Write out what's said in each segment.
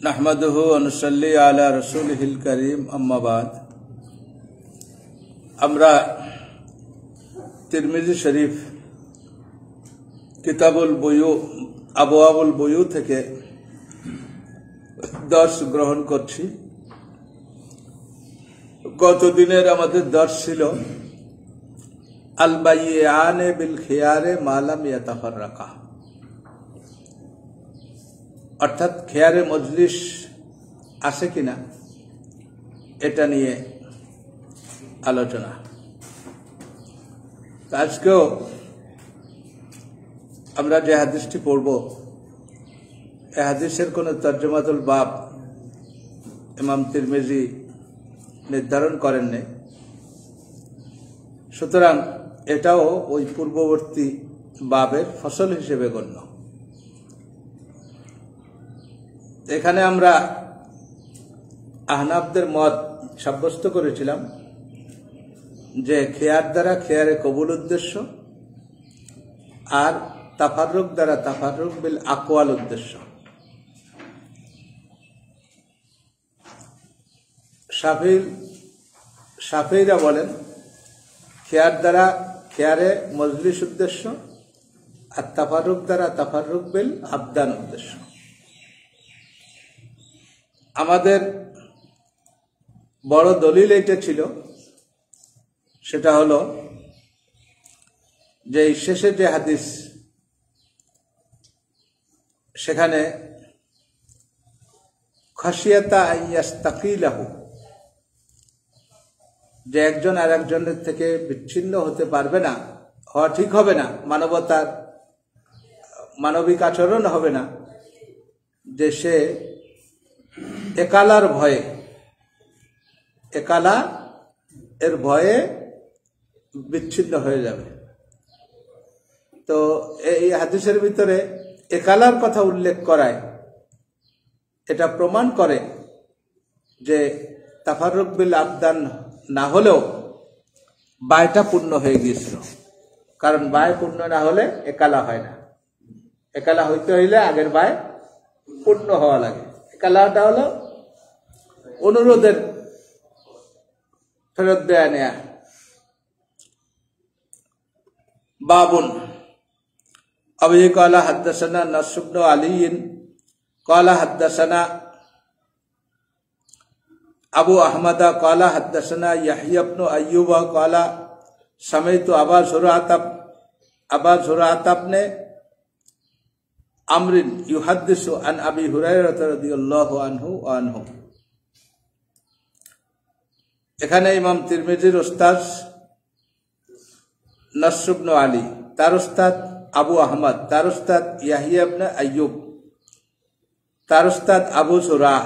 नहमदुहु व नुसल्ली अला रसूलिहिल करीम अम्मा बाद। আমরা তিরমিজি শরীফ কিতাবুল বুয়ু আবওয়াবুল বুয়ু থেকে দর্শ গ্রহণ করছি। গত দিনের আমাদের দর্শ ছিল আল বাইয়ানে বিল খিয়ারে মা লাম ইয়াতাফাররাকা, অর্থাৎ খেয়ারে মজলিস আছে কিনা এটা নিয়ে আলোচনা। আজকেও আমরা যে হাদিসটি পড়ব এই হাদিসের কোন তর্জমাতুল বাব ইমাম তিরমিজি নির্ধারণ করেননি, সুতরাং এটাও ওই পূর্ববর্তী বাবের ফসল হিসেবে গণ্য। এখানে আমরা আহনাফদের মত সাব্যস্ত করেছিলাম যে খেয়ার দ্বারা খেয়ারে কবুল উদ্দেশ্য আর তাফাররুক দ্বারা তাফাররুক বিল আকওয়াল উদ্দেশ্য। শাফিঈরা বলেন খেয়ার দ্বারা খেয়ারে মজলিস উদ্দেশ্য আর তাফাররুক দ্বারা তাফাররুক বিল আবদান উদ্দেশ্য। আমাদের বড় দলিল এটা ছিল, সেটা হলো যে শেষে যে হাদিস সেখানে খাশিয়াতা আইয়াস্তাকিলাহু, যে একজন আর একজনের থেকে বিচ্ছিন্ন হতে পারবে না, হওয়া ঠিক হবে না, মানবিক আচরণ হবে না, যে সে একালার ভয়ে, একালা এর ভয়ে বিচ্ছিন্ন হয়ে যাবে। তো এই হাদিসের ভিতরে একালার কথা উল্লেখ করায় এটা প্রমাণ করে যে তাফাররুক বিল আবদান না হলেও বায়টা পূর্ণ হয়ে গিয়েছিল, কারণ বায় পূর্ণ না হলে একালা হয় না। একালা হইতে হইলে আগের বায় পূর্ণ হওয়া লাগে। একালাটা হলো অনুরোধের ফেরত দেয়া নেয়া। বাবুন আবি ক্বালা হাদাসানা নাসর ইবনে আলী ক্বালা হাদাসানা আবু আহমদ ক্বালা হাদাসানা ইয়াহইয়া ইবনে আইয়ুব ক্বালা সামাইতু আবা যুরআত ইবনে আমরিন ইউহাদ্দিসু আন আবি হুরায়রা রাদিয়াল্লাহু আনহু ওয়া আনহু। এখানে ইমাম তিরমিজির উস্তাদ নাসর ইবনে আলী, তার উস্তাদ আবু আহমদ, তার উস্তাদ ইয়াহইয়া ইবনে আইয়ুব, তার উস্তাদ আবু যুরআ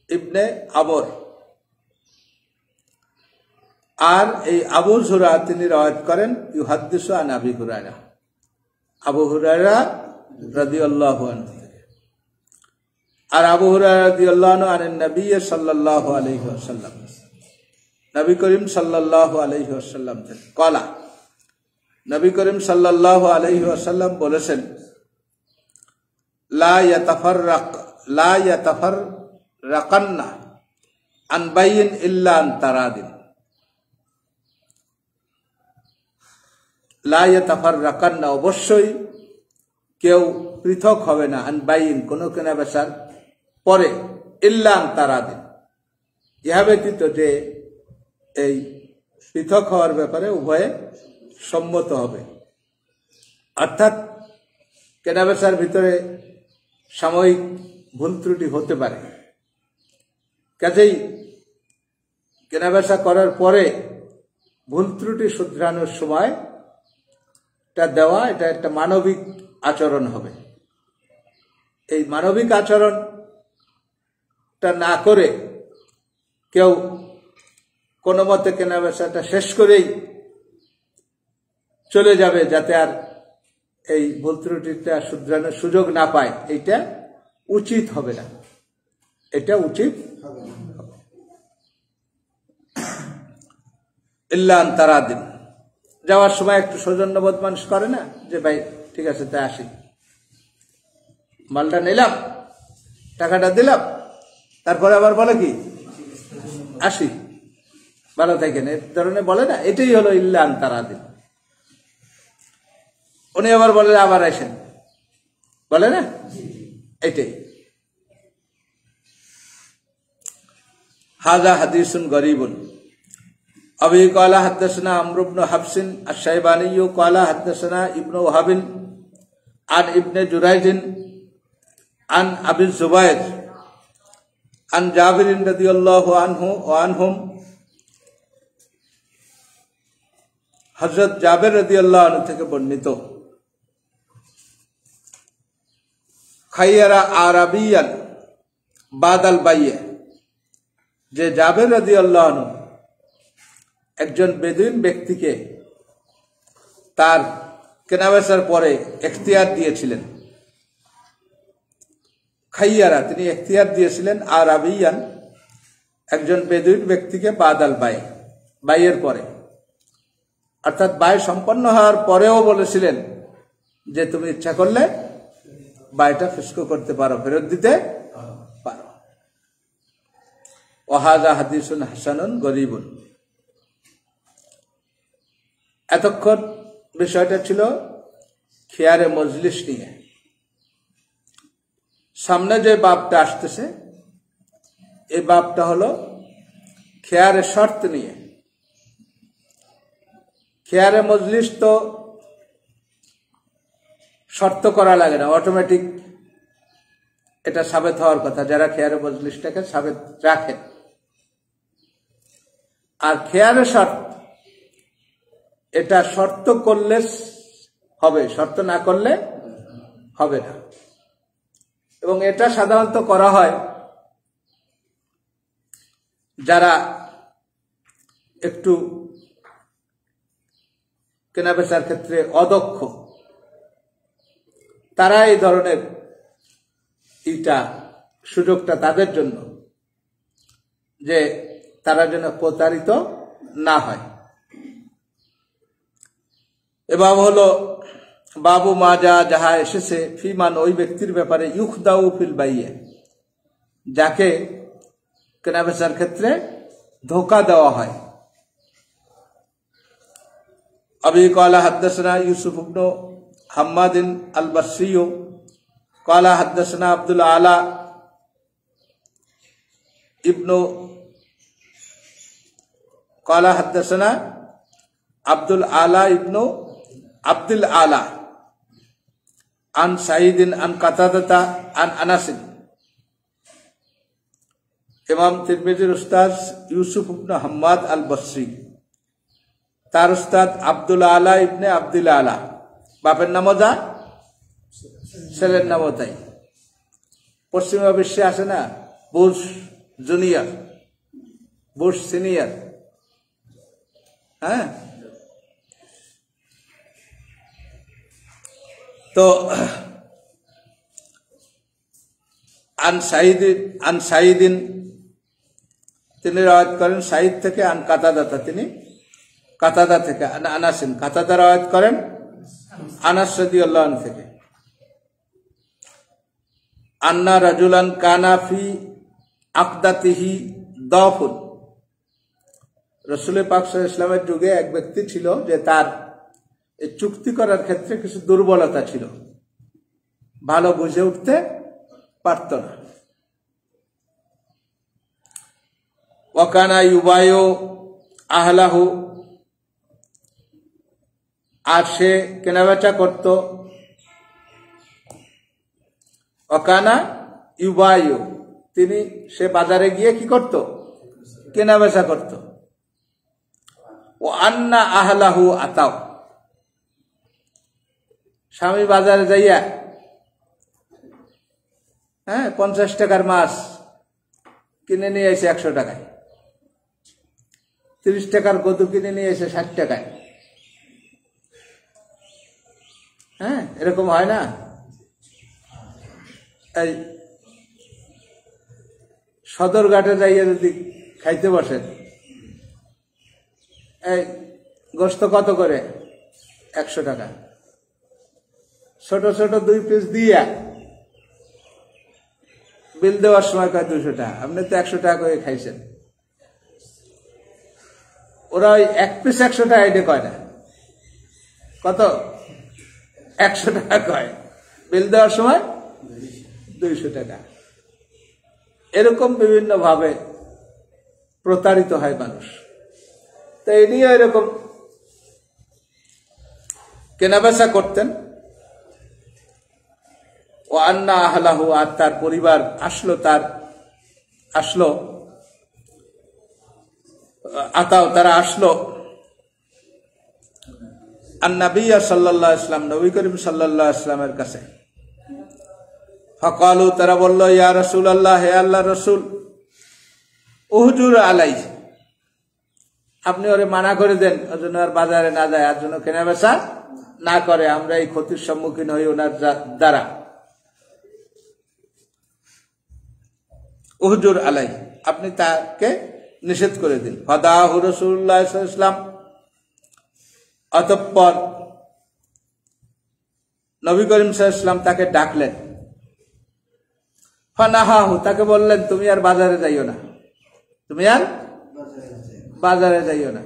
ইবনে আমর, আর এই আবু যুরআ তিনি রওয়ায়াত করেন ইউহাদ্দিসু আন আবি হুরায়রা, আবু হুরায়রা রাদিয়াল্লাহু আনহু। আর আবু হুরায়রা রাদিয়াল্লাহু আনহু আন নবী সাল্লাল্লাহু আলাইহি ওয়াসাল্লাম, নবী করিম সাল্লাল্লাহু আলাইহি ওয়াসাল্লাম থেকে কলা, নবী করিম সাল্লাল্লাহু আলাইহি ওয়াসাল্লাম বলেছেন লা ইয়াতাফাররাকান্না আন বাইন ইল্লা আন তারাদিন। লা ইয়াতাফাররাকান্না, অবশ্যই কেউ পৃথক হবে না, আন বাইন কোন কেনা বেচার পরে, ইল্লা আন তারাদিন ইহা ব্যতীত যে এই পৃথক হওয়ার ব্যাপারে উভয়ে সম্মত হবে। অর্থাৎ কেনাবেচার ভিতরে সাময়িক ভুল ত্রুটি হতে পারে, কাজেই কেনাবেচা করার পরে ভুল ত্রুটি শুধরানোর সময় এটা দেওয়া, এটা একটা মানবিক আচরণ হবে। এই মানবিক আচরণটা না করে কেউ কোনো মতে কেনাবেচাটা শেষ করেই চলে যাবে যাতে আর এই ভুল ত্রুটিটা শুধরানোর সুযোগ না পায়, এটা উচিত হবে না, এটা উচিত ইল্লা আন তারাদিন। যাওয়ার সময় একটু সৌজন্যবোধ মানুষ করে না, যে ভাই ঠিক আছে তাই আসি, মালটা নিলাম টাকাটা দিলাম, তারপরে আবার বলে কি আসি, ভালো থাকেন, এর ধরনের বলে না, এটাই হলো ইল্লা আনতারা দিন। উনি আবার বলে আবার আসেন, বলে না, এটাই। হাযা হাদিসুন গরীবুন। আবি ক্বালা হাদাসানা আমর ইবনে হাফসিন আশ-শাইবানী ক্বালা হাদাসানা ইবনে ওয়াহাব আন ইবনে জুরাইজ আন আবি যুবাইর আন জাবির রাদিয়াল্লাহু আনহু ওয়া আনহুম, হযরত জাবির রাদিয়াল্লাহু আনহু থেকে বর্ণিত, খায়রা আরাবিয়ান বাদাল বাইয়ে, যে জাবির রাদিয়াল্লাহু আনহু একজন বেদুইন ব্যক্তিকে তার কেনাবেচার পরে এখতিয়ার দিয়েছিলেন। খাইয়ারা, তিনি এখতিয়ার দিয়েছিলেন আরাবিয়ান, একজন বেদুইন ব্যক্তিকে বাদাল বাই, বাইয়ের পরে, অর্থাৎ বাই সম্পন্ন হওয়ার পরেও বলেছিলেন যে তুমি ইচ্ছা করলে বাইটা ফিস্কো করতে পারো, ফেরত দিতে পারো। ওয়াহাযা হাদিসুন হাসানুন গরীবুন। এতক্ষণ বিষয়টা ছিল খিয়ারে মজলিস নিয়ে। সামনে যে বাবটা আসতেছে এই বাবটা হলো খিয়ারে শর্ত নিয়ে। খিয়ারে মজলিস তো শর্ত করা লাগে না, অটোমেটিক এটা সাবেত হওয়ার কথা, যারা খেয়ারে মজলিসটাকে সাবেত রাখেন। আর খেয়ারে শর্ত, এটা শর্ত করলে হবে, শর্ত না করলে হবে না। এবং এটা সাধারণত করা হয় যারা একটু কেনাবেচার ক্ষেত্রে অদক্ষ, তারা এই ধরনের সুযোগটা তাদের জন্য, যে তারা যেন প্রতারিত না হয়। এবার হলো বাবু মাজা, যাহা এসেছে ফিমান, ওই ব্যক্তির ব্যাপারে ইউখদাউ ফিল বাইয়ে, যাকে কেনাবেচার ক্ষেত্রে ধোঁকা দেওয়া হয়। আবি ক্বালা হাদাসানা ইউসুফ ইবনে হাম্মাদ আল-বসরি ক্বালা হাদাসানা আব্দুল আলা ইবনে ক্বালা হাদাসানা আব্দুল আলা ইবনে আব্দুল আলা আন সাঈদ আন কাতাদা আন আনাস। ইমাম তিরমিজির উস্তাদ ইউসুফ ইবনে হাম্মাদ আল-বসরি, তার উস্তাদ আব্দুল আলা ইবনে আব্দুল আলা, বাপের নামও যা ছেলের নামও তাই। পশ্চিমা বিশ্বে আসে না বুশ জুনিয়র, বুশ সিনিয়র, হ্যাঁ। তো আন সাঈদিন তিনি রওয়ায়াত করেন সাঈদ থেকে, আন কাতাদা তিনি কাতাদা থেকে, আন আনাসিন কাতাদা রওয়ায়াত করেন আনাস রাদিয়াল্লাহু আনহু থেকে, আন্না রাজুলান কানা ফি আকদাতিহি দাফুন, রাসূল পাক সাল্লাল্লাহু আলাইহি ওয়াসাল্লামের যুগে এক ব্যক্তি ছিল যে তার এই চুক্তি করার ক্ষেত্রে কিছু দুর্বলতা ছিল, ভালো বুঝে উঠতে পারত না। ওয়াকানা ইউবায়ু আহলাহু, আর সে কেনাবেচা করত। ওয়াকানা ইউবায়ু, তিনি সে বাজারে গিয়ে কি করত, কেনাবেচা করত। ও আন্না আহলাহু আতাও, স্বামী বাজারে যাইয়া 50 টাকার মাছ কিনে নিয়ে এসে 100 টাকায়, 30 টাকার গরু কিনে নিয়ে এসে 60 টাকায়। এরকম হয় না? এই সদরঘাটে যাইয়া যদি খাইতে বসেন, এই গোস্ত কত করে? 100 টাকা। ছোট ছোট 2 পিস দিয়া বিল দেওয়ার সময় কয় 200 টাকা, আপনি তো 100 টাকা করে খাইছেন। ওরা ওই এক পিস 100 টাকা এটা কয় না, কত 100 টাকা কয়, বিল দেওয়ার সময় 200 টাকা। এরকম বিভিন্ন ভাবে প্রতারিত হয় মানুষ। তো এই নিয়ে এরকম কেনাবেচা করতেন। ও আন্না আহলাহু, আর তার পরিবার আসলো আতাও, তারা আসলো আন-নবিয়্য সাল্লাল্লাহু আলাইহি ওয়াসাল্লাম, নবী করিম সাল্লাল্লাহু আলাইহি ওয়াসাল্লামের কাছে। ফাকালু, তারা বলল, ইয়া রাসূলুল্লাহ, হে আল্লাহর রাসূল, উহজুর আলাই, আপনি ওরে মানা করে দেন, ওর জন্য আর বাজারে না যায়, আর জন্য কেনাবেচা না করে, আমরা এই ক্ষতির সম্মুখীন হই ওনার দ্বারা। উহজুর আলাই, আপনি তাকে নিষেধ করে দিন। ফাদাহু রাসূলুল্লাহ সাল্লাল্লাহু আলাইহি ওয়াসাল্লাম, অতঃপর নবী করিম সাল্লাল্লাহু আলাইহি ওয়াসাল্লাম তাকে ডাকলেন। ফানাহাহু, তাকে বললেন, তুমি আর বাজারে যাইও না, তুমি আর বাজারে যাইও না।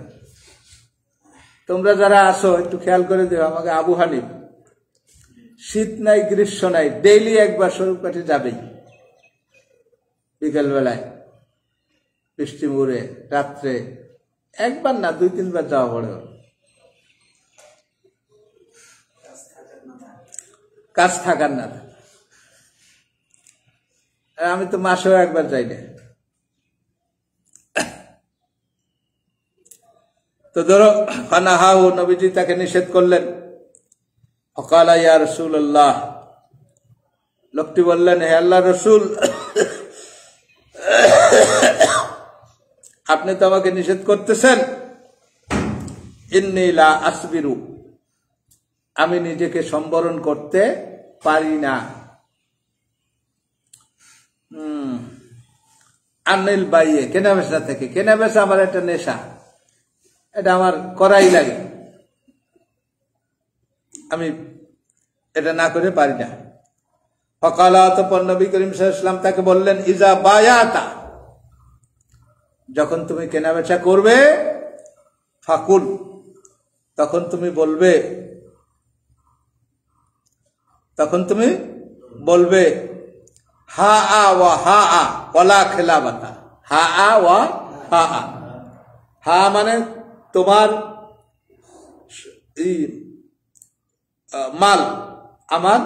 তোমরা যারা আসো একটু খেয়াল করে দিও, আমাকে আবু হানিফ শীত নাই গ্রীষ্ম নাই ডেইলি একবার স্বরূপকাঠি যাবেই, বিকেল বেলায় বৃষ্টি মুড়ে রাত্রে একবার না 2-3 বার যাওয়া পড়ে, কাজ থাকার না। আমি তো মাসেও একবার যাই না। তো ধরো ফানাহাহু, নবীজি তাকে নিষেধ করলেন। ফাকালা ইয়া রাসূলুল্লাহ, লোকটি বললেন, হে আল্লাহর রাসূল, আপনি তো আমাকে নিষেধ করতেছেন। ইন্নী লা আসবিরু, আমি নিজেকে সম্বরণ করতে পারি না। আনিল বাইয়ে, কেনাবেচা থেকে, কেনাবেচা আমার একটা নেশা, এটা আমার করাই লাগে, আমি এটা না করে পারি না। ফাকালা, অতঃপর নবী করিম সাল্লাল্লাহু আলাইহি ওয়াসাল্লাম তাকে বললেন, ইজা বায়াতা, যখন তুমি কেনাবেচা করবে, ফাকুল, তখন তুমি বলবে হা আ ওয়া হা আ ওয়ালা খিলাবাতা। হা আ ওয়া হা আ, হা মানে তোমার মাল, আমার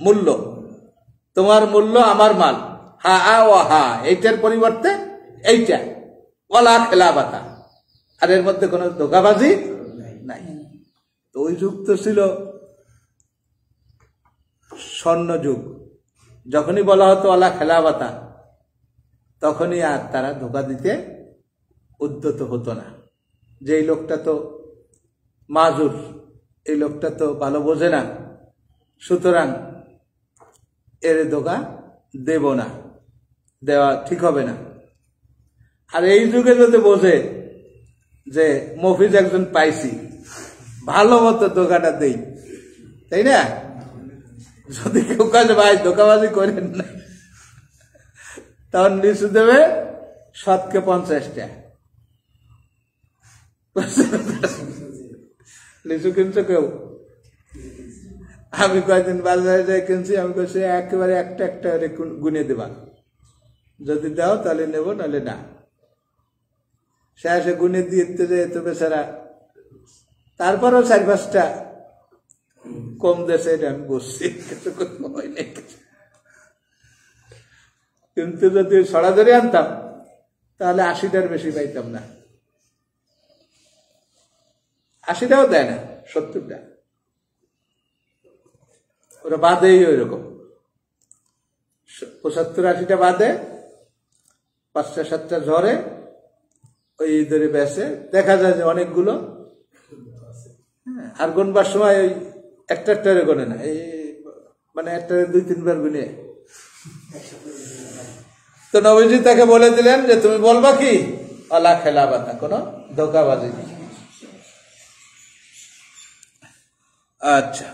মূল্য, তোমার মূল্য আমার মাল, হা আ ওয়া হা, এইটার পরিবর্তে এইটা, ওয়ালা খিলাবাতা, আর এর মধ্যে কোনো ধোঁকাবাজি নাই। তো ওই যুগ তো ছিল স্বর্ণ যুগ, যখনই বলা হতো ওয়ালা খিলাবাতা, তখনই আর তারা ধোঁকা দিতে উদ্যত হতো না, যে এই লোকটা তো মাজুর, এই লোকটা তো ভালো বোঝে না, সুতরাং এর ধোঁকা দেব না, দেওয়া ঠিক হবে না। আর এই যুগে যদি বোঝে যে মফিজ একজন পাইছি, ভালো মতো ধোঁকাটা দেই, তাই না? যদি কেউ কাজ ভাই ধোঁকাবাজি করেন না, তখন লিচু দেবে শতকে 50টা। লিচু কিনছো কেউ? আমি কয়েকদিন বাজারে যাই কিনছি, আমি কইছি একেবারে একটা একটা গুনে দেবা, যদি দাও তাহলে নেবো, নাহলে না। সে আসে গুনে দিতে যেত বেচারা, তারপরও 4-5টা কম দেশে, এটা আমি বুঝছি, কিন্তু যদি সরাসরি আনতাম তাহলে 80টার বেশি পাইতাম না। 80টাও দেয় না, 70টা, ওরা বাদেই ওই রকম 75-80টা বাদে, 5টা-7টা ঝরে ওই ধরে বেসে, দেখা যায় যে অনেকগুলো, আর গুনবার সময় ওই একটা গোনে না, এই মানে একটা 2-3 বার গুনে। তো নবীজি তাকে বলে দিলেন যে তুমি বলবা কি, ওয়ালা খিলাবাতা, কোনো ধোঁকাবাজি নেই। আচ্ছা,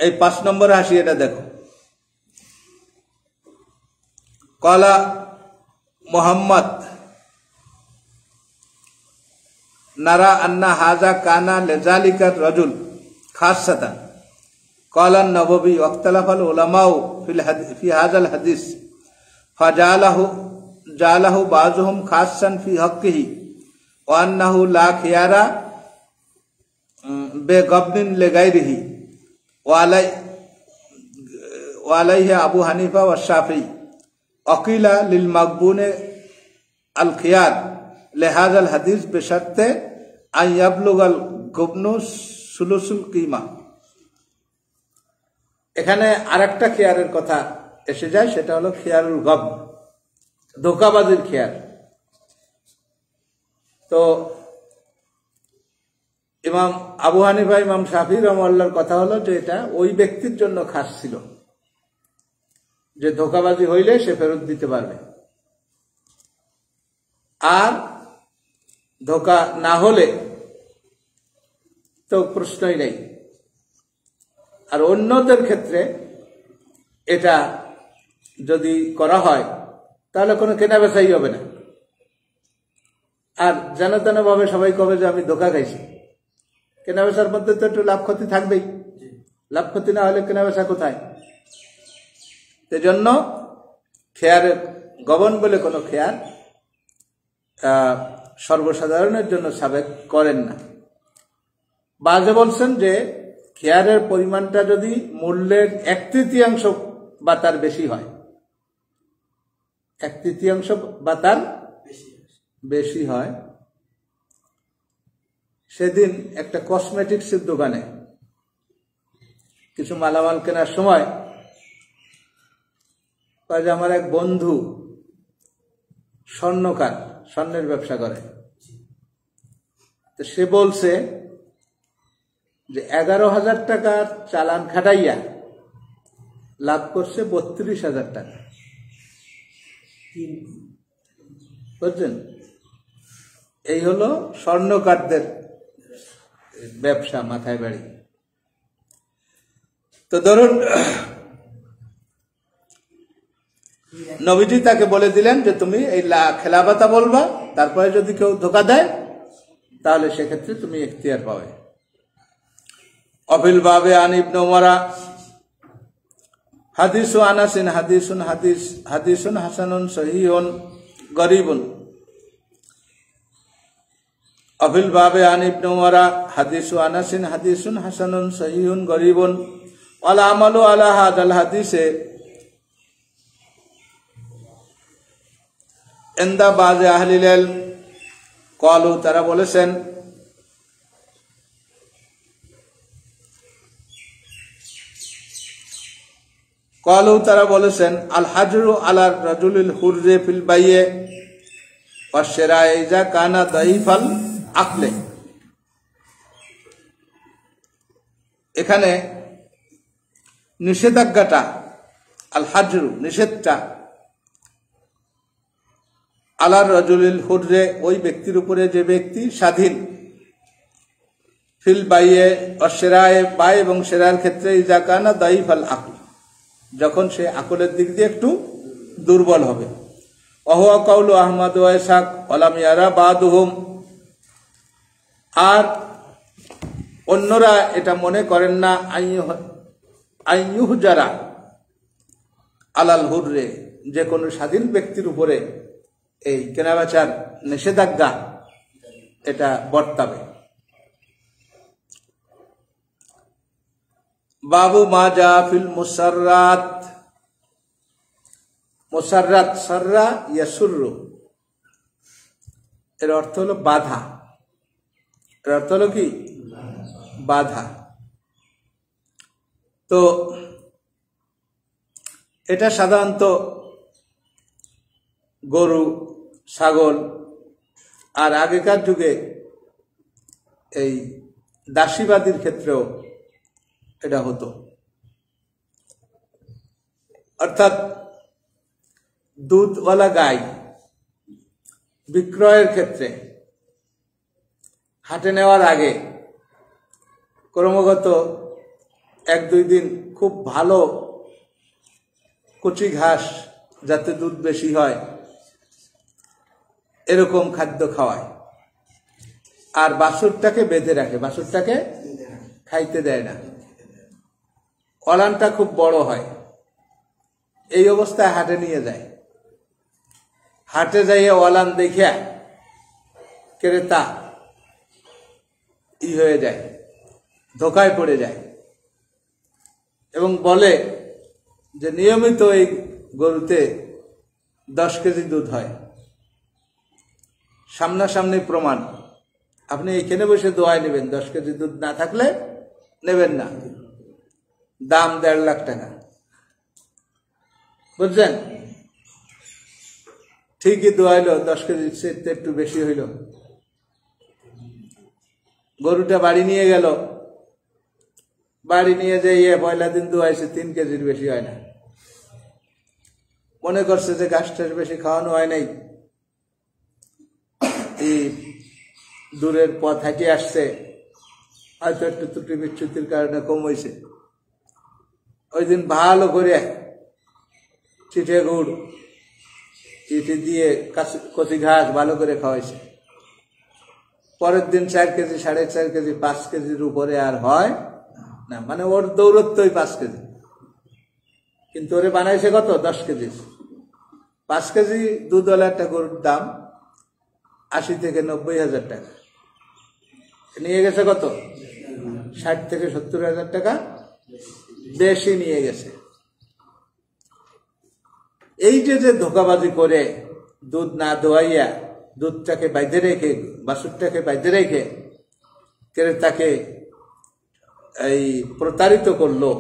এই 5 নম্বর হাসিয়াটা দেখো। কলা মোহাম্মদ নারা আন্না হাজা কানা লেজালিকার রজুল খাসাতান قال النووي واختلف العلماء في هذا الحديث فجعله بعضهم خاصا في حقه وأنه لا خيار بغبن لغيره وعليه أبو حنيفة والشافعي وقيل للمغبون الخيار لهذا الحديث بشرط أن يبلغ الغبن ثلث القيمة। এখানে আরেকটা খেয়ারের কথা এসে যায়, সেটা হলো খেয়ারুল গব, ধোঁকাবাজির খেয়ার। তো ইমাম আবু হানিফা ইমাম শাফি রাহমাতুল্লাহর কথা হলো যে এটা ওই ব্যক্তির জন্য খাস ছিল যে ধোঁকাবাজি হইলে সে ফেরত দিতে পারবে, আর ধোঁকা না হলে তো প্রশ্নই নেই। আর অন্যদের ক্ষেত্রে এটা যদি করা হয় তাহলে কোনো কেনাবেচাই হবে না, আর যেন তেন ভাবে সবাই কবে যে আমি ধোঁকা খাইছি। কেনাবেচার মধ্যে তো একটু লাভ ক্ষতি থাকবেই, লাভ ক্ষতি না হলে কেনাবেচা কোথায়? সেজন্য খেয়ারের গবন বলে কোনো খেয়ার সর্বসাধারণের জন্য সাবেক করেন না। বাজে বলছেন যে খেয়ারের পরিমাণটা যদি মূল্যের 1/3 বা তার বেশি হয়, 1/3 বা তার বেশি হয়। সেদিন একটা কসমেটিক্সের দোকানে কিছু মালামাল কেনার সময় আমার এক বন্ধু স্বর্ণকার, স্বর্ণের ব্যবসা করে, তো সে বলছে যে 11,000 টাকার চালান খাটাইয়া লাভ করছে 32,000 টাকা। বুঝছেন? এই হলো স্বর্ণকারদের ব্যবসা, মাথায় বাড়ি। তো ধরুন নবীজি তাকে বলে দিলেন যে তুমি এই খেলাবাতা বলবা, তারপরে যদি কেউ ধোকা দেয় তাহলে সেক্ষেত্রে তুমি ইখতিয়ার পাবে। অফিল বাবে আন ইবনে উমরা হাদিসু আনাসিন হাদিসুন হাসানুন সহিহুন গরীবুন। অফিল বাবে আন ইবনে উমরা হাদিসু আনাসিন হাদিসুন হাসানুন সহিহুন গরীবুন ওয়াল আমালু আলা হাদাল হাদিসে ইনদা বাযি আহলিল ইলম ক্বালু, তারা বলেছেন আল হাজরু আলা রাজুলিল হুররে ফিল বাইয়ে ওয়া শিরায়ে ইজা কানা দাইফাল আকলে। এখানে নিষেধাজ্ঞাটা, আল হাজরু নিষেধটা, আলার রাজুলিল হুররে ওই ব্যক্তির উপরে যে ব্যক্তি স্বাধীন, ফিল বাইয়ে ওয়া শিরায়ে বাই এবং শিরার ক্ষেত্রে ইজা কানা দাইফাল আকল, যখন সে আকলের দিক দিয়ে একটু দুর্বল হবে। ওয়া কাউলু আহমদ ওয়া ইসহাক ওয়ালাম ইয়ারা বাদুহুম, আর অন্যরা এটা মনে করেন না আইয়ুহজারা আলাল হুররে, যে কোনো স্বাধীন ব্যক্তির উপরে এই কেনাবেচার নিষেধাজ্ঞা এটা বর্তাবে। বাবু মা জা ফিল মুসাররাত। মুসাররাত, সাররা ইয়াসুররু, এর অর্থ হলো বাধা। এর অর্থ হলো কি? বাধা। তো এটা সাধারণত গরু, ছাগল, আর আগেকার যুগে এই দাসীবাদীর ক্ষেত্রেও এটা হতো। অর্থাৎ দুধওয়ালা গাই বিক্রয়ের ক্ষেত্রে হাটে নেওয়ার আগে ক্রমাগত 1-2 দিন খুব ভালো কচি ঘাস, যাতে দুধ বেশি হয় এরকম খাদ্য খাওয়ায়, আর বাছুরটাকে বেঁধে রাখে, বাছুরটাকে খাইতে দেয় না। অলানটা খুব বড় হয়, এই অবস্থায় হাটে নিয়ে যায়। হাটে যাইয়ে অলান দেখিয়া ক্রেতা হয়ে যায়, ধোকায় পড়ে যায় এবং বলে যে নিয়মিত এই গরুতে 10 কেজি দুধ হয়। সামনাসামনি প্রমাণ, আপনি এখানে বসে দোয়াই নেবেন, 10 কেজি দুধ না থাকলে নেবেন না, দাম 1.5 লাখ টাকা। বুঝছেন? ঠিকই দোয়াইলো, 10 কেজি চেয়ে একটু বেশি হইল। গরুটা বাড়ি নিয়ে গেল, বাড়ি নিয়ে যাইয়ে পয়লা দিন দোয়াইছে, 3 কেজির বেশি হয় না। মনে করছে যে ঘাসটার বেশি খাওয়ানো হয় নাই, এই দূরের পথ হাঁটিয়ে আসছে, হয়তো একটু ত্রুটি বিচ্যুতির কারণে কম হয়েছে। ওই দিন ভালো করে চিঠে গুড় চিঠি দিয়ে কচি ঘাস ভালো করে খাওয়াইছে। পরের দিন 4 কেজি, 4.5 কেজি, 5 কেজির উপরে আর হয় না, মানে ওর দৌরত্বই 5 কেজি, কিন্তু ওরে বানাইছে কত? 10 কেজি। 5 কেজি দুধওয়ালা একটা গরুর দাম 80 থেকে 90 হাজার টাকা, নিয়ে গেছে কত? 60 থেকে 70 হাজার টাকা বেশি নিয়ে গেছে। এই যে ধোকাবাজি করে দুধ না দোয়াইয়া দুধটাকে বাইধে রেখে, বাছুরটাকে বাইধে রেখে ক্রেতাকে এই প্রতারিত করলো,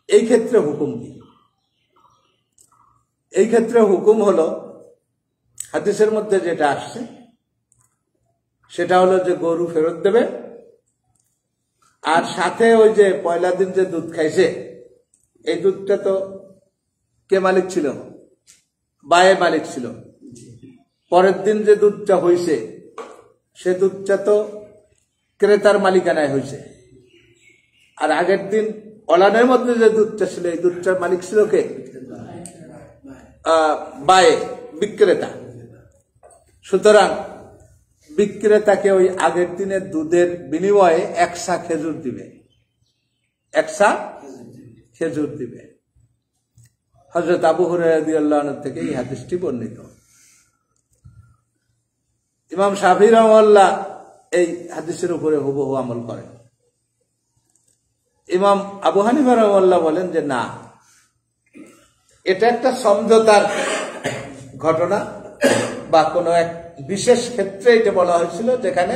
এই ক্ষেত্রে হুকুম কি? এই ক্ষেত্রে হুকুম হলো, হাদিসের মধ্যে যেটা আসছে সেটা হলো যে গরু ফেরত দেবে, আর সাথে ওই যে পয়লা দিন যে দুধ খাইছে এই দুধটা তো কে মালিক ছিল? বায়ে মালিক ছিল। পরের দিন যে দুধটা হয়েছে সে দুধটা তো ক্রেতার মালিকানায় হয়েছে, আর আগের দিন অলানের মধ্যে যে দুধটা ছিল এই দুধটার মালিক ছিল কে? বায়ে, বিক্রেতা। সুতরাং বিক্রেতাকে ওই আগের দিনের দুধের বিনিময়ে 1 সা খেজুর দিবে, 1 সা খেজুর দিবে। হযরত আবু হুরায়রা রাদিয়াল্লাহু আনহু থেকে এই হাদিসটি বর্ণিত। ইমাম শাফিঈ রাহিমাহুল্লাহ এই হাদিসের উপরে হুবহু আমল করেন। ইমাম আবু হানিফা রাহিমাহুল্লাহ বলেন যে না, এটা একটা সমঝোতার ঘটনা বা কোনো এক বিশেষ ক্ষেত্রে এটা বলা হয়েছিল, যেখানে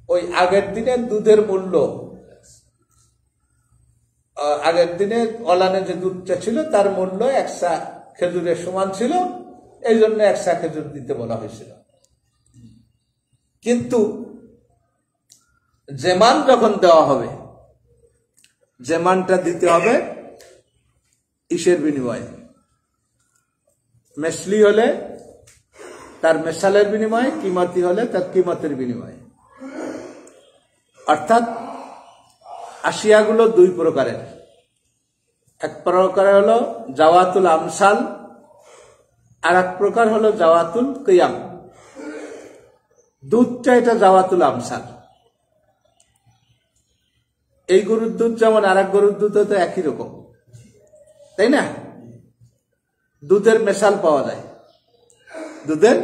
ওই আগের দিনের দুধের মূল্য, আগের দিনে অলানে যে দুধটা ছিল তার মূল্য 1 সা খেজুরের সমান ছিল, এই জন্য 1 সা খেজুর দিতে বলা হয়েছিল। কিন্তু জেমান যখন দেওয়া হবে, জেমানটা দিতে হবে ইসের বিনিময়ে, মেসলি হলে তার মেশালের বিনিময়ে, কিমতি হলে তার কিমতের বিনিময়ে। অর্থাৎ আশিয়াগুলো 2 প্রকারের। এক প্রকার হলো জাওয়াতুল আমসাল, আর এক প্রকার হলো জাওয়াতুল কিয়াম। দুধটা এটা জাওয়াতুল আমসাল। এই গরুর দুধ যেমন আর এক গরুর দুধ তো একই রকম, তাই না? দুধের মেশাল পাওয়া যায়, দুধের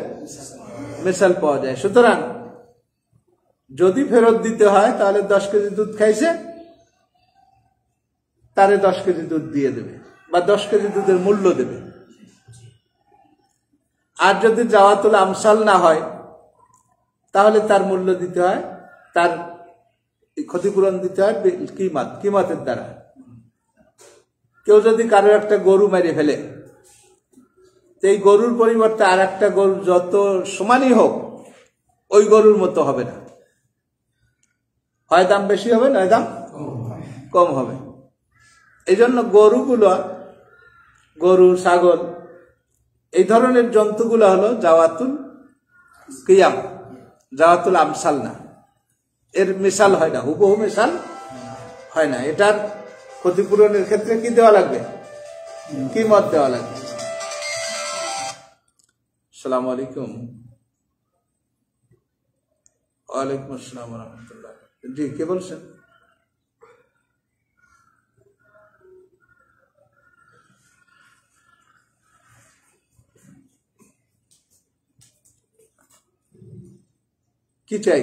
মেশাল পাওয়া যায়। সুতরাং যদি ফেরত দিতে হয় তাহলে 10 কেজি দুধ খাইছে, তারে 10 কেজি দুধ দিয়ে দেবে বা 10 কেজি দুধের মূল্য দেবে। আর যদি জাওয়াতুল আমসাল না হয় তাহলে তার মূল্য দিতে হয়, তার ক্ষতিপূরণ দিতে হয় কিমতের দ্বারা। কেউ যদি কারো একটা গরু মেরে ফেলে, এই গরুর পরিবর্তে আর একটা গরু যত সমানই হোক ওই গরুর মতো হবে না, হয় দাম বেশি হবে নয় দাম কম হবে। এই জন্য গরুগুলো, গরু, ছাগল, এই ধরনের জন্তুগুলো হলো জাওয়াতুল কিয়াম, জাওয়াতুল আমসাল না, এর মিশাল হয় না, হুবহু মিশাল হয় না। এটার ক্ষতিপূরণের ক্ষেত্রে কি দেওয়া লাগবে? কিমত দেওয়া লাগবে। আসসালামু আলাইকুম। ওয়ালাইকুম আসসালাম ওয়া রাহমাতুল্লাহ। জি, কে বলছেন? কি চাই?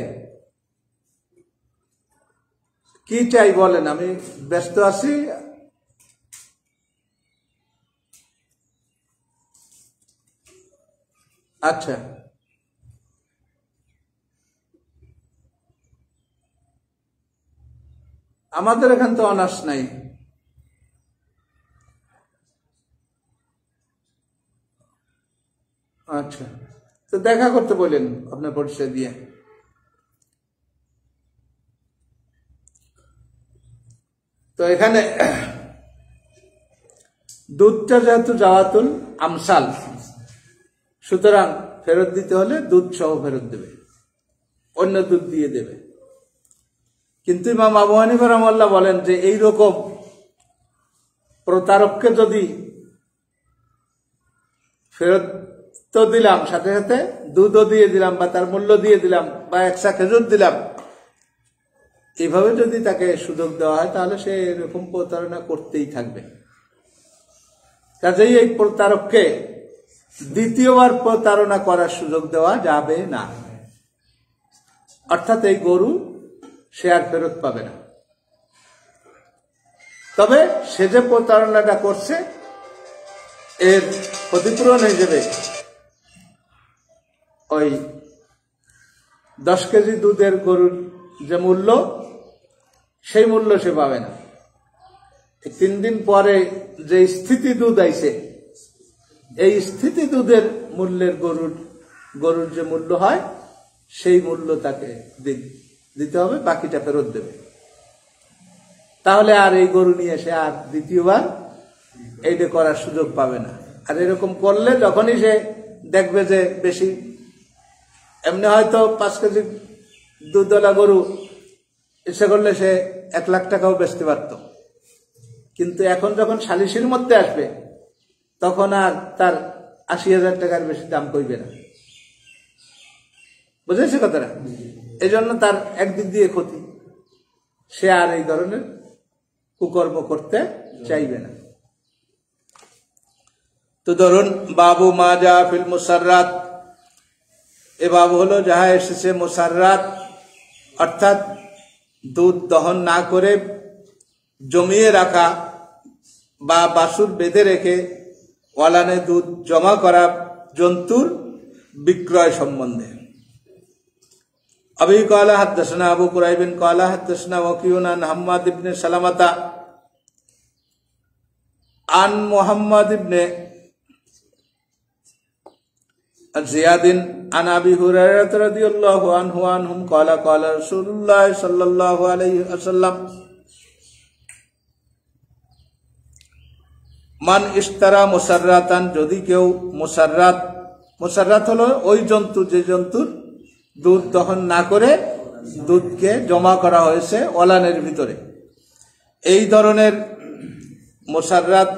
কি চাই বলেন, আমি ব্যস্ত আছি। আচ্ছা, আমাদের এখান তো অনার্স নাই। আচ্ছা, তো দেখা করতে বলেন আপনার পরিচয় দিয়ে। তো এখানে দুধটা যেহেতু জাওয়াতুল আমসাল, সুতরাং ফেরত দিতে হলে দুধ সহ ফেরত দেবে, অন্য দুধ দিয়ে দেবে। কিন্তু ইমাম আবু হানিফা রাহমাতুল্লাহ বলেন যে এই রকম প্রতারককে যদি ফেরত তো দিলাম, সাথে সাথে দুধও দিয়ে দিলাম বা তার মূল্য দিয়ে দিলাম বা একশা খেজুর দিলাম, এইভাবে যদি তাকে সুযোগ দেওয়া হয় তাহলে সে এরকম প্রতারণা করতেই থাকবে। কাজেই এই প্রতারককে দ্বিতীয়বার প্রতারণা করার সুযোগ দেওয়া যাবে না। অর্থাৎ এই গরু সে আর ফেরত পাবে না। তবে সে যে প্রতারণাটা করছে এর ক্ষতিপূরণ হিসেবে ওই 10 কেজি দুধের গরুর যে মূল্য, সেই মূল্য সে পাবে না। 3 দিন পরে যে স্থিতি দুধ আইছে, এই স্থিতি দুধের মূল্যের গরুর যে মূল্য হয় সেই মূল্য তাকে দিতে হবে, বাকিটা ফেরত দেবে। তাহলে আর এই গরু নিয়ে সে আর দ্বিতীয়বার এইটা করার সুযোগ পাবে না। আর এরকম করলে যখনই সে দেখবে যে বেশি, এমনি হয়তো 5 কেজি দুধওয়ালা গরু ইচ্ছে করলে সে 1 লাখ টাকাও বেচতে পারত, কিন্তু এখন যখন সালিসির মধ্যে আসবে তখন আর তার 80,000 টাকার বেশি দাম কইবে না। বুঝেছি কথাটা? এই জন্য তার একদিক দিয়ে ক্ষতি, সে আর এই ধরনের কুকর্ম করতে চাইবে না। তো ধরুন বাবু মাজা ফিল মুসাররাত, এ বাবু হলো যাহা এসেছে মুসাররাত, অর্থাৎ দুধ দহন না করে জমিয়ে রাখা বা বাছুর বেঁধে রেখে ওয়ালানে দুধ জমা করা জন্তুর বিক্রয় সম্বন্ধে। अभी قال حدثنا ابو قريب قال حدثنا وكيع عن حماد بن سلمة عن محمد بن زياد عن ابي هريرة رضي الله عنه عنهم قال قال رسول الله صلى الله عليه وسلم মান ইশতারা মুসাররাতান, যদি কেউ মুসাররাত হলো ওই জন্তু যে জন্তুর দুধ দহন না করে দুধকে জমা করা হয়েছে ওলানের ভিতরে, এই ধরনের মুসাররাত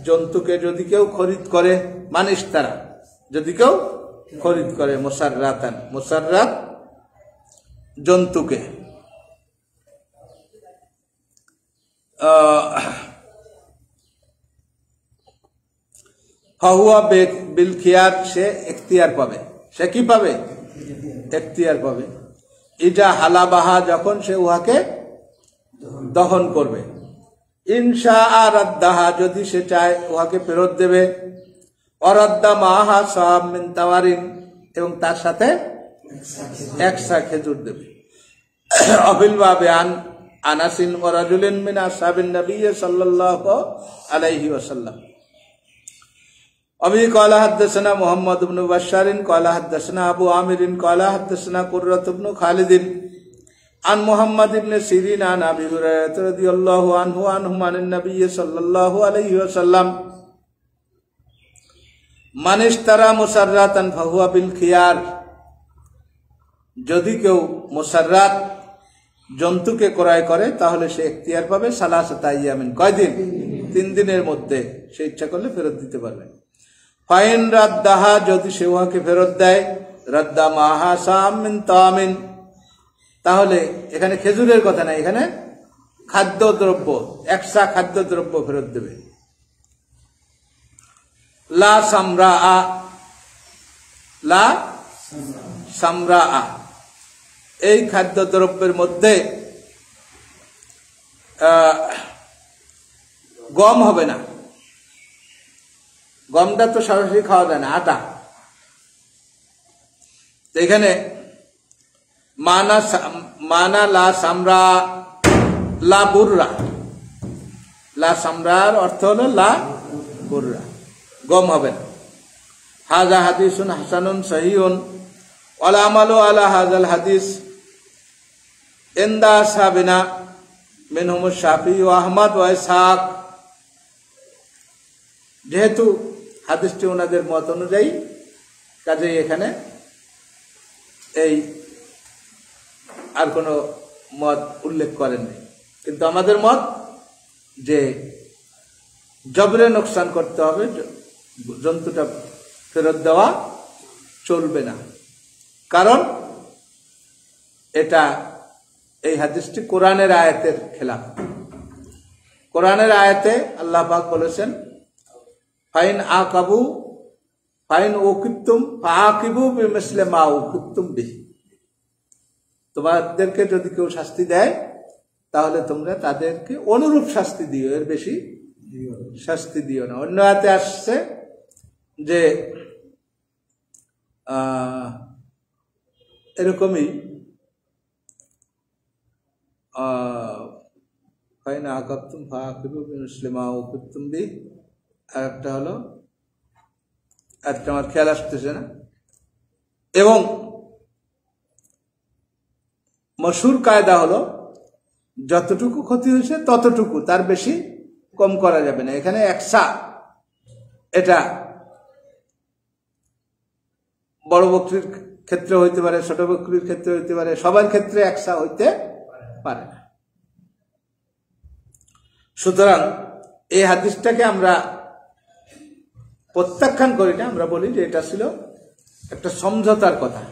জন্তুকে যদি কেউ খরিদ করে, মান ইশতারা, যদি কেউ খরিদ করে মুসাররাতান, মুসাররাত জন্তুকে, ফাহুয়া বিল খিয়ার, সে এখতিয়ার পাবে। সে কি পাবে? এখতিয়ার পাবে। ইজা হালাবাহা, যখন সে উহাকে দহন করবে। ইনশা আরাদ্দাহা, যদি সে চায় উহাকে ফেরত দেবে। অরাদ্দা মাহা সাহাব মিন তাওয়ারিন, এবং তার সাথে 100 খেজুর দেবে। অবিল বাবে আন আনাসিন ওয়া রাজুলিন মিন আসহাবিন নবী সাল্লাল্লাহু আলাইহি ওয়াসাল্লাম। अभी قال حدثنا محمد بن بشار قال حدثنا ابو عامر قال حدثنا قرة بن خالد عن محمد بن سيرين عن ابي هريرة رضي الله عنه عن النبي صلى الله عليه وسلم من اشترى مسرراتا فهو بالخيار, যদি কেউ মুসাররাত জন্তুকে ক্রয় করে তাহলে সে এখতিয়ার পাবে সালাসাতা আইয়ামিন, কয়দিন? 3 দিনের মধ্যে সে ইচ্ছা করলে ফেরত দিতে পারবে। ফাইন রাদ্দাহা, যদি সে উহাকে ফেরত দেয়, রাদ্দা মাহা সামিন তামিন, তাহলে এখানে খেজুরের কথা নাই, এখানে খাদ্যদ্রব্য, একসা খাদ্যদ্রব্য ফেরত দেবে। লা সামরা আ, লা সামরা আ, এই খাদ্যদ্রব্যের মধ্যে গম হবে না। গমটা তো সরাসরি খাওয়া যায় না, আটা। এখানে মানা লা সামরা লা বুররা, লা সামরার অর্থ হলো লা বুররা, গম হবে না। হাজা হাদিসুন হাসানুন সহিহুন ওয়াল আমালু আলা হাযাল হাদিস ইনদা আসহাবিনা মিনহুম শাফিঈ ওয়া আহমদ ওয়া ইসহাক। যেহেতু হাদিসটি ওনাদের মত অনুযায়ী, কাজেই এখানে এই আর কোনো মত উল্লেখ করেননি। কিন্তু আমাদের মত যে জবরে নোকসান করতে হবে, জন্তুটা ফেরত দেওয়া চলবে না, কারণ এটা, এই হাদিসটি কোরআনের আয়াতের খেলাফ। কোরআনের আয়াতে আল্লাহ পাক বলেছেন ফাইন আকাবু ফাইন উকিবতুম ফাআকিবু বিমিসলি মা উকিবতুম বিহি, তোমাদেরকে যদি কেউ শাস্তি দেয় তাহলে তোমরা তাদেরকে অনুরূপ শাস্তি দিও, এর বেশি শাস্তি দিও না। অন্য আয়াতে আসছে যে এরকমই ফাইন আকাবতুম ফাআকিবু বিমিসলি মা উকিবতুম বিহি, আর একটা হলো, একটা আমার খেয়াল আসতেছে না। এবং মশহুর কায়দা হলো যতটুকু ক্ষতি হয়েছে ততটুকু, তার বেশি কম করা যাবে না। এখানে একসা, এটা বড় বকরির ক্ষেত্রে হইতে পারে, ছোট বকরির ক্ষেত্রে হইতে পারে, সবার ক্ষেত্রে একসা হইতে পারে না। সুতরাং এই হাদিসটাকে আমরা প্রত্যাখ্যান করি না, আমরা বলি যে এটা ছিল একটা সমঝোতার কথা,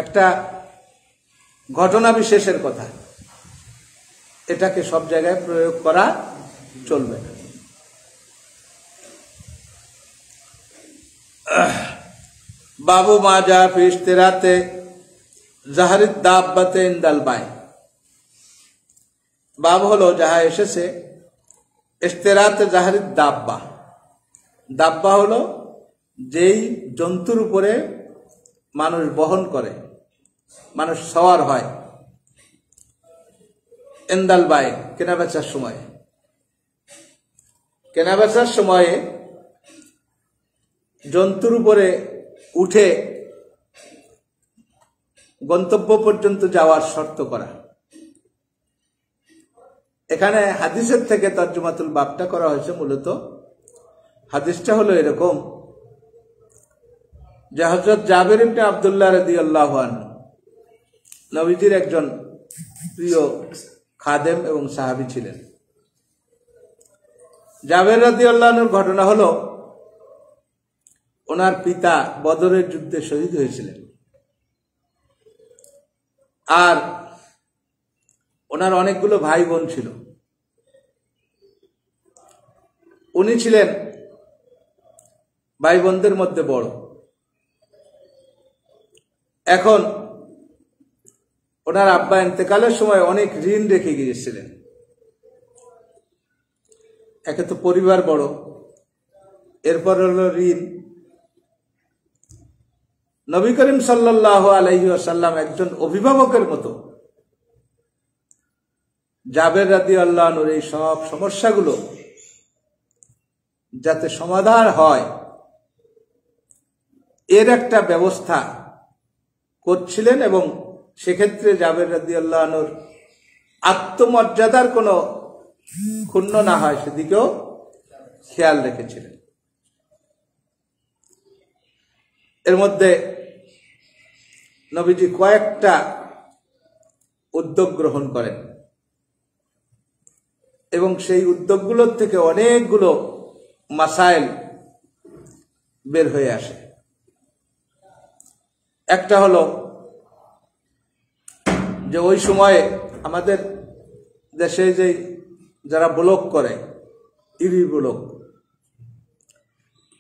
একটা ঘটনা বিশেষের কথা, এটাকে সব জায়গায় প্রয়োগ করা চলবে না। বাবু মাজা ফি ইশতিরাতে জাহরিদ দাব্বাতে ইনদাল বাই, বাব হলো যাহা এসেছে ইশতিরাতে জাহরিদ দাব্বা। দাব্বা হলো যেই জন্তুর উপরে মানুষ বহন করে, মানুষ সওয়ার হয়, ইনদাল বাই, কেনাবেচার সময়। কেনাবেচার সময়ে জন্তুর উপরে উঠে গন্তব্য পর্যন্ত যাওয়ার শর্ত করা। এখানে হাদিসের থেকে তর্জমাতুল বাবটা করা হয়েছে। মূলত হাদিসটা হলো এরকম যে হযরত জাবের ইবনে আব্দুল্লাহ রাদিয়াল্লাহু আনহু নবীজির একজন প্রিয় খাদেম এবং সাহাবী ছিলেন। জাবের রাদিয়াল্লাহু আনহুর ঘটনা হলো ওনার পিতা বদরের যুদ্ধে শহীদ হয়েছিলেন, আর ওনার অনেকগুলো ভাই বোন ছিল। উনি ছিলেন ভাই বোনদের মধ্যে বড়। এখন ওনার আব্বা ইন্তেকালের সময় অনেক ঋণ রেখে গিয়েছিলেন। একে তো পরিবার বড়, এরপর হলো ঋণ। নবী করিম সাল্লাল্লাহু আলাইহি ওয়াসাল্লাম একজন অভিভাবকের মতো জাবের রাদিয়াল্লাহু আনহুর এই সব সমস্যাগুলো যাতে সমাধান হয় এর একটা ব্যবস্থা করছিলেন, এবং সেক্ষেত্রে জাবের রাদিয়াল্লাহু আনহুর আত্মমর্যাদার কোনো ক্ষুণ্ণ না হয় সেদিকেও খেয়াল রেখেছিলেন। এর মধ্যে নবীজি কয়েকটা উদ্যোগ গ্রহণ করেন এবং সেই উদ্যোগগুলোর থেকে অনেকগুলো মাসাইল বের হয়ে আসে। একটা হলো যে ওই সময়ে আমাদের দেশে যে যারা ব্লক করে, ইরি ব্লক,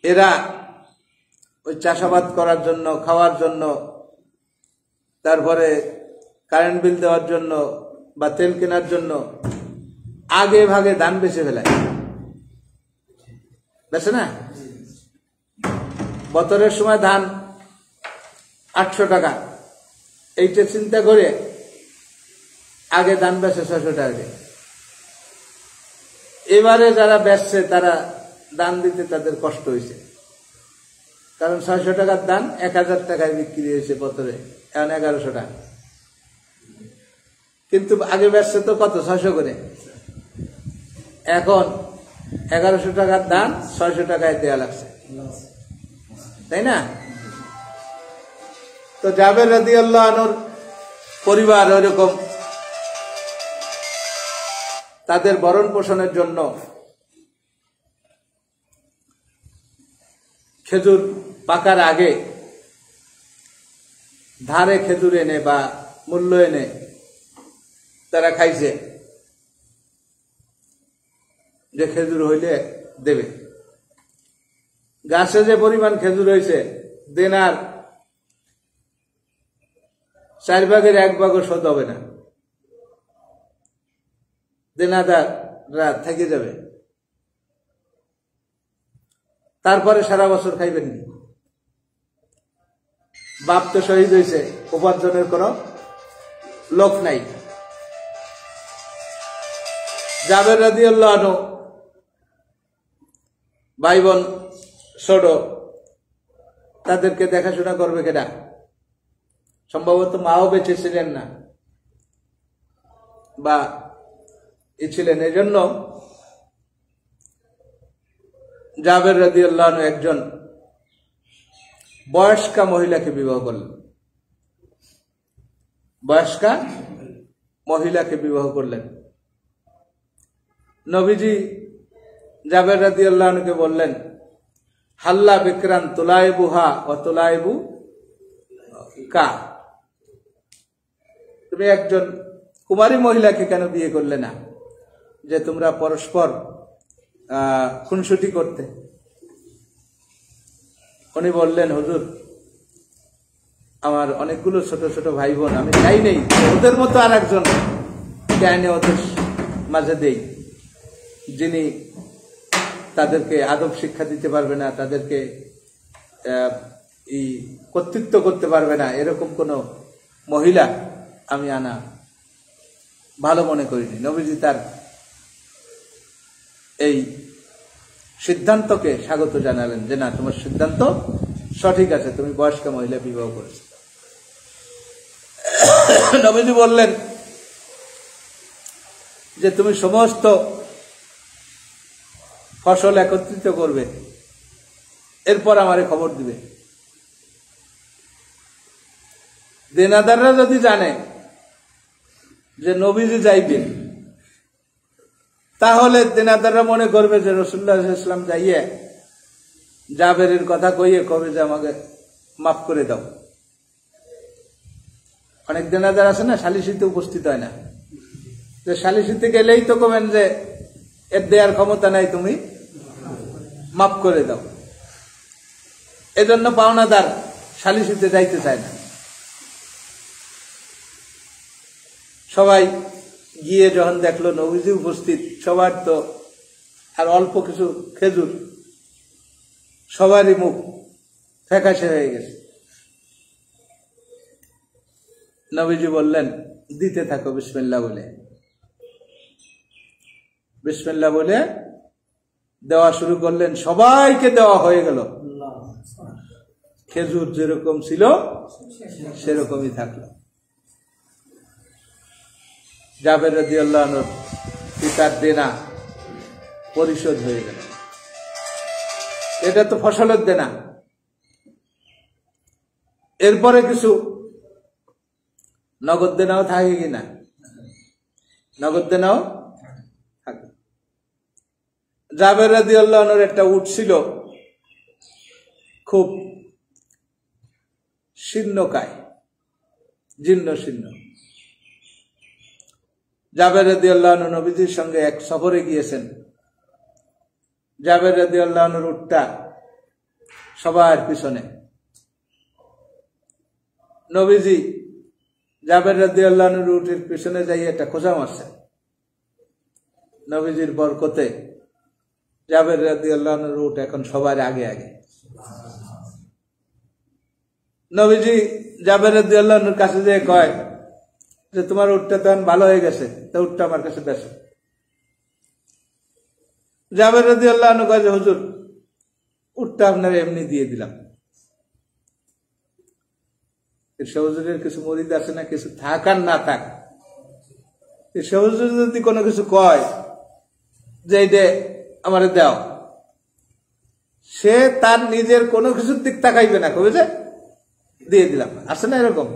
এরা ওই চাষাবাদ করার জন্য, খাওয়ার জন্য, তারপরে কারেন্ট বিল দেওয়ার জন্য বা তেল কেনার জন্য আগে ভাগে ধান বেচে ফেলায়, বেচে না? বছরের সময় ধান 800 টাকা, এইটা চিন্তা করে আগে ধান বেচে 600 টাকা। এবারে যারা বেচছে তারা দান দিতে তাদের কষ্ট হয়েছে, কারণ 600 টাকার ধান 1000 টাকায় বিক্রি হয়েছে বছরে, এখন 1100 টাকা। কিন্তু আগে বেচছে তো কত, 600 করে। এখন 1100 টাকার ধান 600 টাকায় দেয়া লাগছে, তাই না? তো জাবের রাদিয়াল্লাহু আনহুর পরিবার ওইরকম তাদের ভরণ পোষণের জন্য খেজুর পাকার আগে ধারে খেজুর এনে বা মূল্য এনে তারা খাইছে, যে খেজুর হইলে দেবে। গাছে যে পরিমাণ খেজুর হয়েছে, দেনার 4 ভাগের 1 ভাগও শোধ হবে না, দেনাদাররা থেকে যাবে। তারপরে সারা বছর খাইবেন নি। বাপ তো শহীদ হয়েছে, উপার্জনের কোন লোক নাই। জাবের রাদিয়াল্লাহু আনহু ভাই বোন ছোট, তাদেরকে দেখাশোনা করবে কেডা? সম্ভবত মাও বেঁচে ছিলেন না বা ছিলেন, এই জন্য জাবের রাদিয়াল্লাহু আনহু একজন বয়স্কা মহিলাকে বিবাহ করলেন। বয়স্কা মহিলাকে বিবাহ করলেন। নবীজি জাবের রাদিয়াল্লাহু আনহুকে বললেন, হাল্লা বিকরান তুলাইবুহা ওয়া তুলাইবু কা, তুমি একজন কুমারী মহিলাকে কেন বিয়ে করলে না, যে তোমরা পরস্পর খুনসুটি করতে? উনি বললেন, হুজুর, আমার অনেকগুলো ছোট ছোট ভাই বোন, আমি চাই নেই ওদের মতো আর একজন জ্ঞানে ওদের মাঝে দেই, যিনি তাদেরকে আদব শিক্ষা দিতে পারবে না, তাদেরকে কর্তৃত্ব করতে পারবে না, এরকম কোন মহিলা আমি আনা ভালো মনে করিনি। নবীজি তার এই সিদ্ধান্তকে স্বাগত জানালেন, যে না, তোমার সিদ্ধান্ত সঠিক আছে, তুমি বয়স্ক মহিলা বিবাহ করেছ। নবীজি বললেন যে তুমি সমস্ত ফসল একত্রিত করবে, এরপর আমারে খবর দিবে। দেনাদাররা যদি জানে যে নবীজি যাইবেন, তাহলে দেনাদাররা মনে করবে যে রাসূলুল্লাহ সাল্লাল্লাহু আলাইহি ওয়াসাল্লাম যাইয়ে জাবেরের কথা কইয়ে কবে যে আমাকে মাফ করে দাও। অনেক দেনাদার আছে না, সালিসিতে উপস্থিত হয় না, যে সালিসিতে গেলেই তো কবেন যে এর দেয়ার ক্ষমতা নাই, তুমি মাফ করে দাও। এজন্য পাওনাদার সালিসিতে যাইতে চায় না। সবাই গিয়ে যখন দেখলো নবীজি উপস্থিত, সবার তো আর অল্প কিছু খেজুর, সবারই মুখ ফ্যাকাশে হয়ে গেছে। নবীজি বললেন, দিতে থাকো বিসমিল্লাহ বলে। বিসমিল্লাহ বলে দেওয়া শুরু করলেন, সবাইকে দেওয়া হয়ে গেল। খেজুর যেরকম ছিল সেরকমই থাকলো। জাবের রাদিয়াল্লাহু আনহুর পিতার দেনা পরিশোধ হয়ে গেল। এটা তো ফসলের দেনা। এরপরে কিছু নগদ দেনাও থাকে কিনা নগদ দেনাও থাকবে। জাবের রাদিয়াল্লাহু আনহুর একটা উট ছিল খুব শীর্ণকায়, জীর্ণ শীর্ণ। জাবের রাদিয়াল্লাহু আনহু নবীজির সঙ্গে এক সফরে গিয়েছেন। জাবের রাদিয়াল্লাহু আনহুর উটটা সবার পিছনে। নবীজি জাবের রাদিয়াল্লাহু আনহুর উটের পিছনে যাই একটা খোঁচা মারছেন। নবীজির বরকতে জাবের রাদিয়াল্লাহু আনহুর উট এখন সবার আগে আগে। নবীজি জাবের রাদিয়াল্লাহু আনহুর কাছে যেয়ে কয় যে তোমার উটটা তো ভালো হয়ে গেছে, তো উটটা আমার কাছে বেচো। জাবের রাদিয়াল্লাহু আনহু কয় যে হুজুর, উটটা আপনার এমনি দিয়ে দিলাম। সে হুজুরের কিছু মরিদ আছে না, কিছু থাক আর না থাক, সে হুজুর যদি কোনো কিছু কয় যে এইটা আমারে দাও, সে তার নিজের কোনো কিছুর দিক তাকাইবে না, কবে যে দিয়ে দিলাম। আছে না এরকম?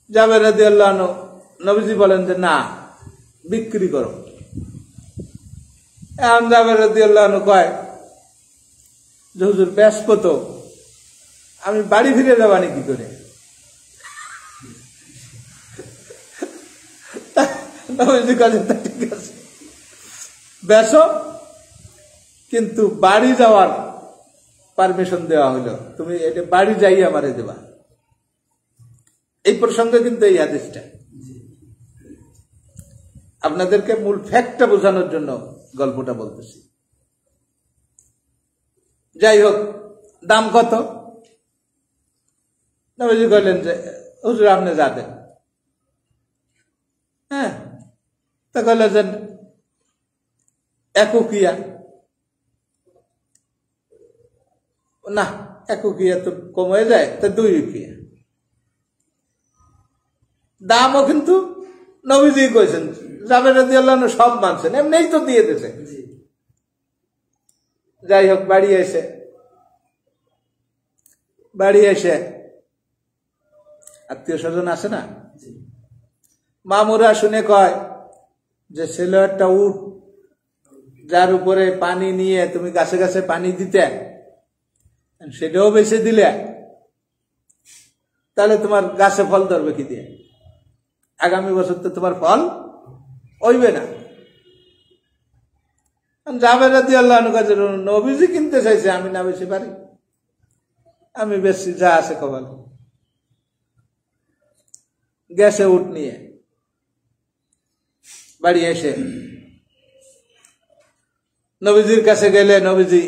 জাবের রাদিয়াল্লাহু আনহু নবীজি বলেন যে না, বিক্রি করো। এখন জাবের রাদিয়াল্লাহু আনহু কয় যে হুজুর বেচবো তো, আমি বাড়ি ফিরে যাবানি কি করে? নবীজি কয় ঠিক আছে, বেচো, কিন্তু বাড়ি যাওয়ার পারমিশন দেওয়া হলো, তুমি এটা বাড়ি যাই আমারে দেবা। এই প্রসঙ্গে কিন্তু এই হাদিসটা আপনাদেরকে মূল ফ্যাক্টটা বোঝানোর জন্য গল্পটা বলতেছি। যাই হোক, দাম কত? নবীজি কইলেন যে হুজুর আপনি যাবেন। হ্যাঁ, তা কইলেন যে একুকিয়া। না, একুকিয়া তো কম হয়ে যায়, তা 2 উকিয়া। দামও কিন্তু নবীজি কইছেন, জাবের রাদিয়াল্লাহু আনহু সব মানছেন, এমনিই তো দিয়ে দিয়েছে। যাই হোক, বাড়ি এসে আত্মীয় স্বজন আছে না, মামুরা শুনে কয় যে ছেলে একটা উট, যার উপরে পানি নিয়ে তুমি গাছে গাছে পানি দিতে, সেটাও বেছে দিলে, তাহলে তোমার গাছে ফল ধরবে কি দিয়ে? আগামী বছর তো তোমার ফল হইবে না। জাবের রাদিয়াল্লাহু আনহু কাছে নবীজি কিনতে চাইছে, আমি না বেশি পারি, আমি বেশি যা আছে কবাল। গেছে উট নিয়ে, বাড়ি এসে নবীজির কাছে গেলে নবীজি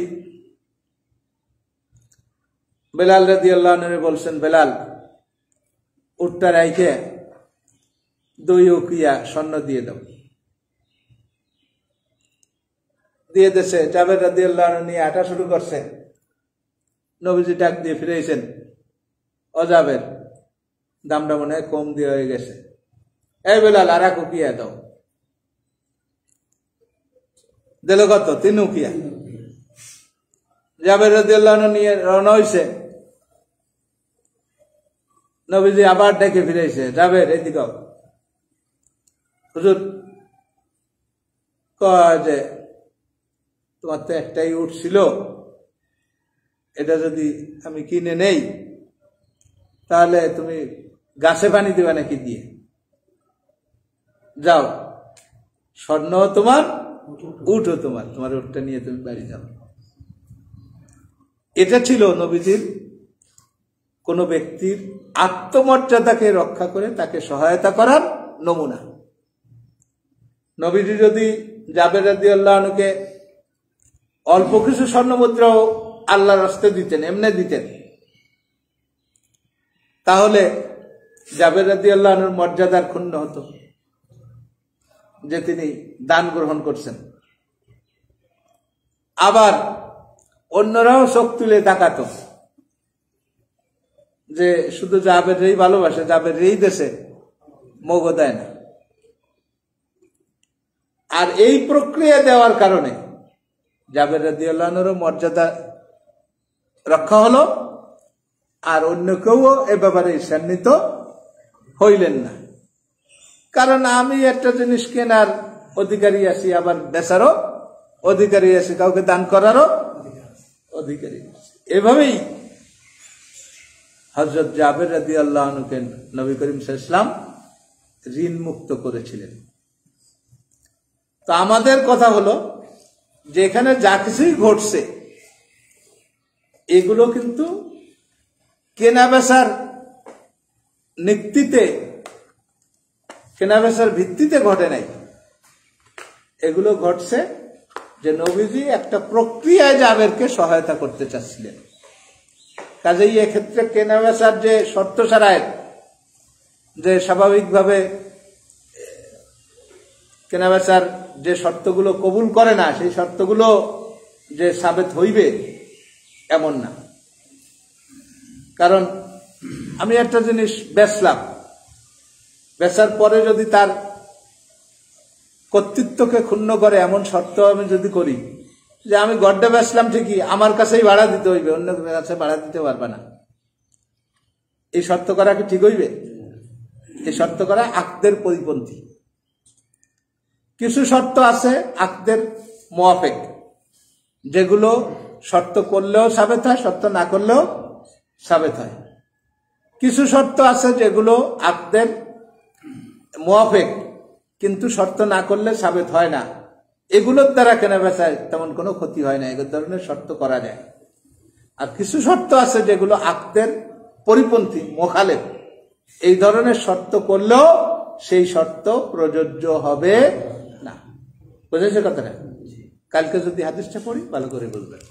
বেলাল রাদিয়াল্লাহু আনহু বলছেন, বেলাল, উটটা রাইখে 2 উকিয়া স্বর্ণ দিয়ে দাও। দিয়ে দেশে জাবের রাদিয়াল্লাহু আনহু নিয়ে হাঁটা শুরু করছে। নবীজি ডাক দিয়ে ফিরেছেন, ও জাবের, দামটা মনে হয় কম দিয়ে হয়ে গেছে, এই বেলাল আর 1 উকিয়া দাও। দিল কত? 3 উকিয়া। জাবের রাদিয়াল্লাহু আনহু নিয়ে রওনা হইছে। নবীজি আবার ডেকে ফিরেছে, জাবের এদিকে। হুজুর কয় যে তোমার তো একটাই উট ছিল, এটা যদি আমি কিনে নেই তাহলে তুমি গাছে পানি দিবা নাকি দিয়ে? যাও, স্বর্ণ তোমার, উটও তোমার, তোমার উটটা নিয়ে তুমি বাড়ি যাও। এটা ছিল নবীজির কোন ব্যক্তির আত্মমর্যাদাকে রক্ষা করে তাকে সহায়তা করার নমুনা। নবীজি যদি জাবের রাদিয়াল্লাহু আনহুকে অল্প কিছু স্বর্ণমুদ্রাও আল্লাহর রাস্তায় দিতেন, এমনি দিতেন, তাহলে জাবের রাদিয়াল্লাহু আনহুর মর্যাদার ক্ষুণ্ণ হতো যে তিনি দান গ্রহণ করছেন। আবার অন্যরাও চোখ তুলে তাকাতো যে শুধু জাবের রেই ভালোবাসে, জাবের রেই দেশে মোগ দেয় না। আর এই প্রক্রিয়া দেওয়ার কারণে জাবের রাদিয়াল্লাহু আনহুর মর্যাদা রক্ষা হলো, আর অন্য কেউ এ ব্যাপারে ঈর্ষান্বিত হইলেন না। কারণ আমি একটা জিনিস কেনার অধিকারী আছি, আবার বেচারও অধিকারী আছি, কাউকে দান করারও অধিকারী আছি। এভাবেই হযরত জাবের রাদিয়াল্লাহু আনহুকে নবী করিম সাল্লাল্লাহু আলাইহি ওয়াসাল্লাম ঋণ মুক্ত করেছিলেন। তো আমাদের কথা হলো যে এখানে যা কিছুই ঘটছে এগুলো কিন্তু কেনা বেচার ভিত্তিতে ঘটে নাই। এগুলো ঘটছে যে নবীজি একটা প্রক্রিয়ায় জাবেরকে সহায়তা করতে চাচ্ছিলেন। কাজেই এক্ষেত্রে কেনা বেচার যে শর্ত সারায়ের, যে স্বাভাবিকভাবে কেনা বেচার যে শর্তগুলো কবুল করে না, সেই শর্তগুলো যে সাবেত হইবে এমন না। কারণ আমি একটা জিনিস বেচলাম, বেচার পরে যদি তার কর্তৃত্বকে ক্ষুণ্ণ করে এমন শর্ত আমি যদি করি যে আমি গড্ডা বেচলাম ঠিকই, আমার কাছেই ভাড়া দিতে হইবে, অন্য কাছে ভাড়া দিতে পারবে না, এই শর্ত করা কি ঠিক হইবে? এই শর্ত করা আকদের পরিপন্থী। কিছু শর্ত আছে আকদের মুআফিক, যেগুলো শর্ত করলেও সাবেত হয়, শর্ত না করলেও সাবেত হয়। কিছু শর্ত আছে যেগুলো আকদের মুআফিক, কিন্তু শর্ত না করলে সাবেত হয় না, এগুলোর দ্বারা কেনা বেচায় তেমন কোনো ক্ষতি হয় না, এগুলো ধরনের শর্ত করা যায়। আর কিছু শর্ত আছে যেগুলো আকদের পরিপন্থী, মোখালেফ, এই ধরনের শর্ত করলেও সেই শর্ত প্রযোজ্য হবে না। বুঝেছে কথাটা? কালকে যদি হাদিসটা পড়ি ভালো করে বুঝবেন।